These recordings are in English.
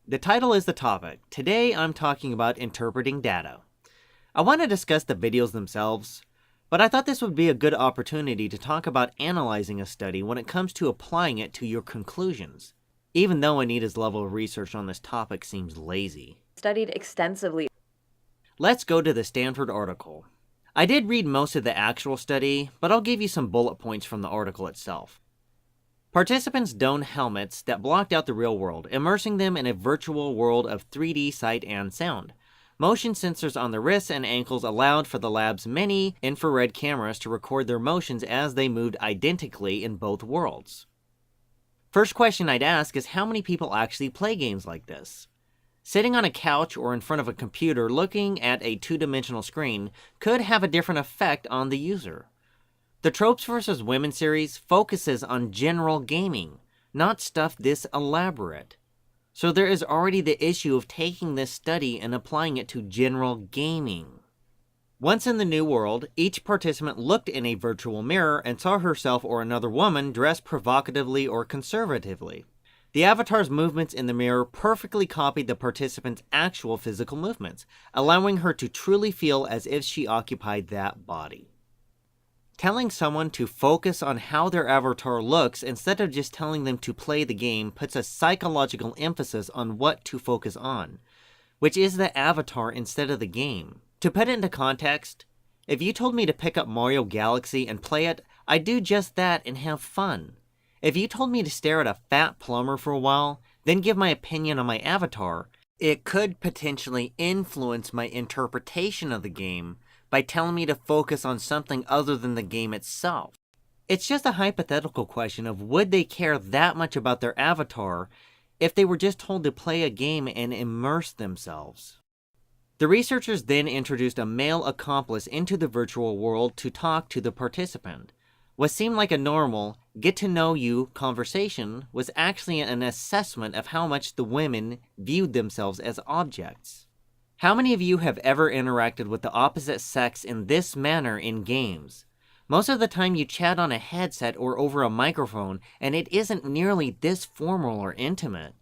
The title is the topic. Today I'm talking about interpreting data. I want to discuss the videos themselves, but I thought this would be a good opportunity to talk about analyzing a study when it comes to applying it to your conclusions, even though Anita's level of research on this topic seems lazy. Studied extensively. Let's go to the Stanford article. I did read most of the actual study, but I'll give you some bullet points from the article itself. Participants donned helmets that blocked out the real world, immersing them in a virtual world of 3D sight and sound. Motion sensors on the wrists and ankles allowed for the lab's many infrared cameras to record their motions as they moved identically in both worlds. First question I'd ask is how many people actually play games like this? Sitting on a couch or in front of a computer looking at a two-dimensional screen could have a different effect on the user. The Tropes vs. Women series focuses on general gaming, not stuff this elaborate. So there is already the issue of taking this study and applying it to general gaming. Once in the new world, each participant looked in a virtual mirror and saw herself or another woman dressed provocatively or conservatively. The avatar's movements in the mirror perfectly copied the participant's actual physical movements, allowing her to truly feel as if she occupied that body. Telling someone to focus on how their avatar looks instead of just telling them to play the game puts a psychological emphasis on what to focus on, which is the avatar instead of the game. To put it into context, if you told me to pick up Mario Galaxy and play it, I'd do just that and have fun. If you told me to stare at a fat plumber for a while, then give my opinion on my avatar, it could potentially influence my interpretation of the game by telling me to focus on something other than the game itself. It's just a hypothetical question of would they care that much about their avatar if they were just told to play a game and immerse themselves. The researchers then introduced a male accomplice into the virtual world to talk to the participant. What seemed like a normal, get-to-know-you conversation was actually an assessment of how much the women viewed themselves as objects. How many of you have ever interacted with the opposite sex in this manner in games? Most of the time you chat on a headset or over a microphone, and it isn't nearly this formal or intimate.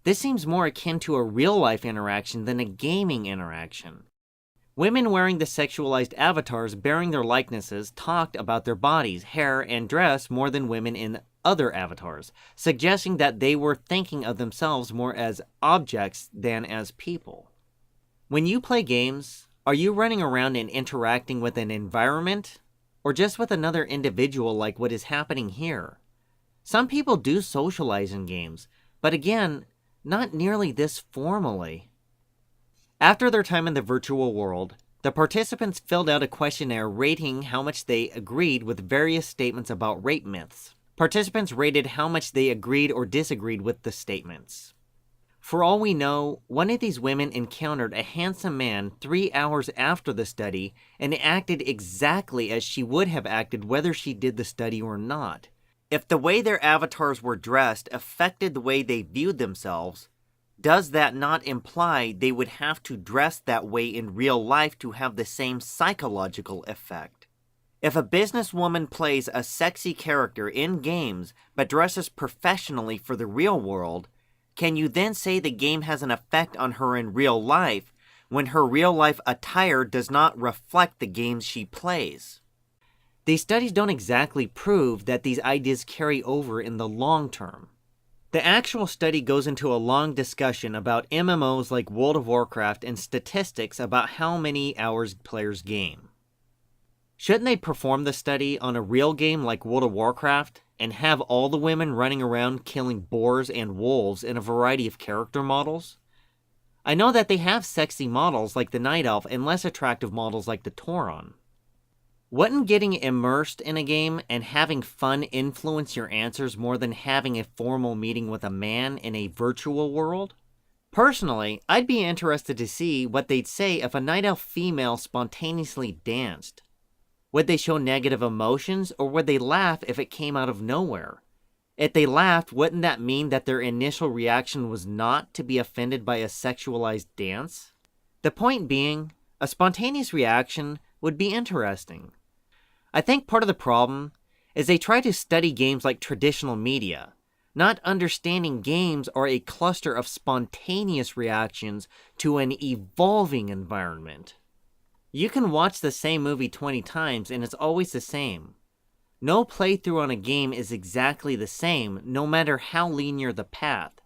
This seems more akin to a real-life interaction than a gaming interaction. Women wearing the sexualized avatars bearing their likenesses talked about their bodies, hair, and dress more than women in other avatars, suggesting that they were thinking of themselves more as objects than as people. When you play games, are you running around and interacting with an environment, or just with another individual like what is happening here? Some people do socialize in games, but again, not nearly this formally. After their time in the virtual world, the participants filled out a questionnaire rating how much they agreed with various statements about rape myths. Participants rated how much they agreed or disagreed with the statements. For all we know, one of these women encountered a handsome man 3 hours after the study and acted exactly as she would have acted whether she did the study or not. If the way their avatars were dressed affected the way they viewed themselves, does that not imply they would have to dress that way in real life to have the same psychological effect? If a businesswoman plays a sexy character in games but dresses professionally for the real world, can you then say the game has an effect on her in real life when her real-life attire does not reflect the games she plays? These studies don't exactly prove that these ideas carry over in the long term. The actual study goes into a long discussion about MMOs like World of Warcraft and statistics about how many hours players game. Shouldn't they perform the study on a real game like World of Warcraft and have all the women running around killing boars and wolves in a variety of character models? I know that they have sexy models like the Night Elf and less attractive models like the Tauron. Wouldn't getting immersed in a game and having fun influence your answers more than having a formal meeting with a man in a virtual world? Personally, I'd be interested to see what they'd say if a Night Elf female spontaneously danced. Would they show negative emotions, or would they laugh if it came out of nowhere? If they laughed, wouldn't that mean that their initial reaction was not to be offended by a sexualized dance? The point being, a spontaneous reaction would be interesting. I think part of the problem is they try to study games like traditional media, not understanding games are a cluster of spontaneous reactions to an evolving environment. You can watch the same movie 20 times and it's always the same. No playthrough on a game is exactly the same, no matter how linear the path.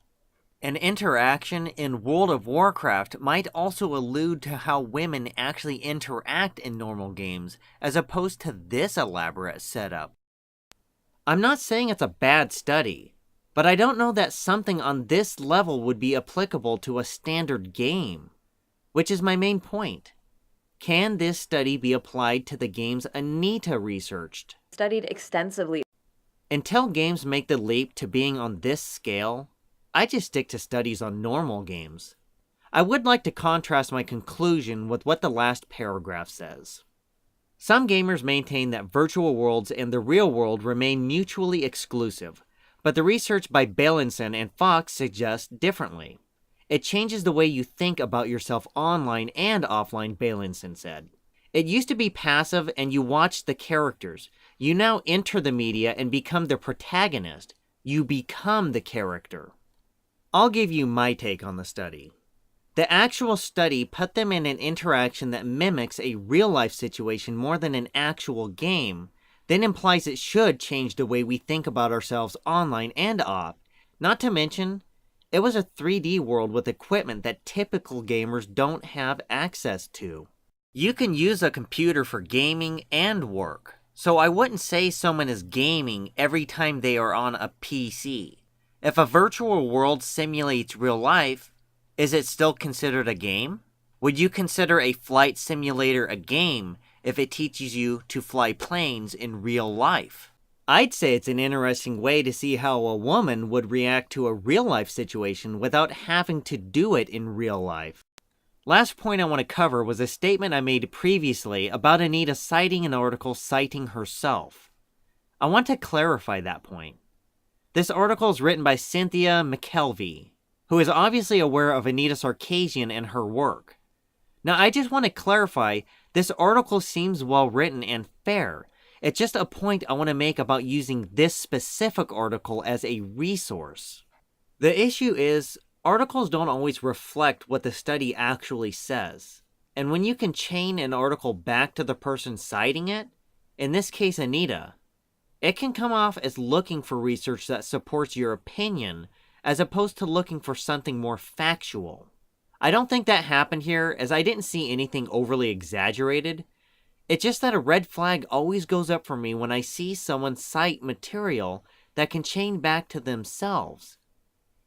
An interaction in World of Warcraft might also allude to how women actually interact in normal games, as opposed to this elaborate setup. I'm not saying it's a bad study, but I don't know that something on this level would be applicable to a standard game, which is my main point. Can this study be applied to the games Anita researched? Studied extensively. Until games make the leap to being on this scale, I just stick to studies on normal games. I would like to contrast my conclusion with what the last paragraph says. Some gamers maintain that virtual worlds and the real world remain mutually exclusive, but the research by Bailenson and Fox suggests differently. It changes the way you think about yourself online and offline, Bailenson said. It used to be passive and you watched the characters. You now enter the media and become the protagonist. You become the character. I'll give you my take on the study. The actual study put them in an interaction that mimics a real-life situation more than an actual game, then implies it should change the way we think about ourselves online and off. Not to mention, it was a 3D world with equipment that typical gamers don't have access to. You can use a computer for gaming and work, so I wouldn't say someone is gaming every time they are on a PC. If a virtual world simulates real life, is it still considered a game? Would you consider a flight simulator a game if it teaches you to fly planes in real life? I'd say it's an interesting way to see how a woman would react to a real-life situation without having to do it in real life. Last point I want to cover was a statement I made previously about Anita citing an article citing herself. I want to clarify that point. This article is written by Cynthia McKelvey, who is obviously aware of Anita Keesian and her work. Now, I just want to clarify, this article seems well written and fair. It's just a point I want to make about using this specific article as a resource. The issue is, articles don't always reflect what the study actually says. And when you can chain an article back to the person citing it, in this case Anita, it can come off as looking for research that supports your opinion, as opposed to looking for something more factual. I don't think that happened here, as I didn't see anything overly exaggerated. It's just that a red flag always goes up for me when I see someone cite material that can chain back to themselves.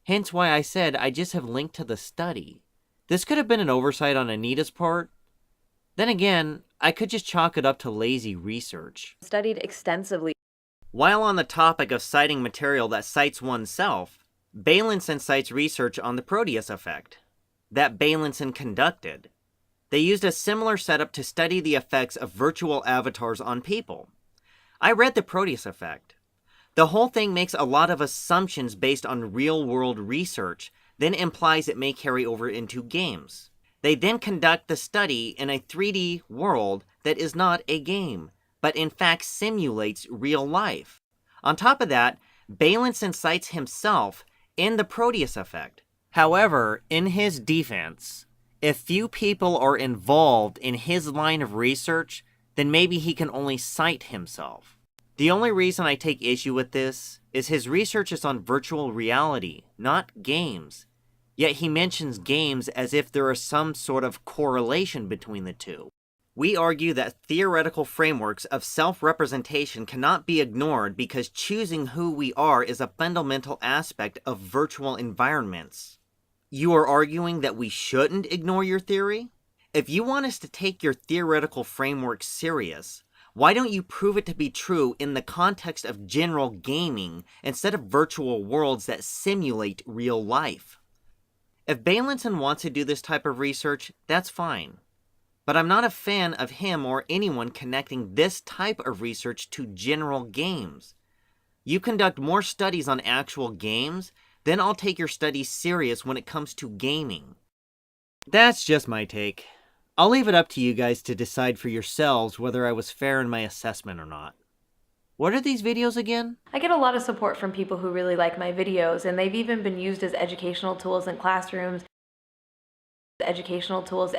Hence why I said I just have linked to the study. This could have been an oversight on Anita's part. Then again, I could just chalk it up to lazy research. Studied extensively. While on the topic of citing material that cites oneself, Bailenson cites research on the Proteus effect that Bailenson conducted. They used a similar setup to study the effects of virtual avatars on people. I read the Proteus effect. The whole thing makes a lot of assumptions based on real-world research, then implies it may carry over into games. They then conduct the study in a 3D world that is not a game, but in fact simulates real life. On top of that, Bailenson cites himself in the Proteus effect. However, in his defense, if few people are involved in his line of research, then maybe he can only cite himself. The only reason I take issue with this is his research is on virtual reality, not games. Yet he mentions games as if there is some sort of correlation between the two. We argue that theoretical frameworks of self-representation cannot be ignored because choosing who we are is a fundamental aspect of virtual environments. You are arguing that we shouldn't ignore your theory? If you want us to take your theoretical framework serious, why don't you prove it to be true in the context of general gaming instead of virtual worlds that simulate real life? If Bailenson wants to do this type of research, that's fine. But I'm not a fan of him or anyone connecting this type of research to general games. You conduct more studies on actual games, then I'll take your studies serious when it comes to gaming. That's just my take. I'll leave it up to you guys to decide for yourselves whether I was fair in my assessment or not. What are these videos again? I get a lot of support from people who really like my videos, and they've even been used as educational tools in classrooms. Educational tools.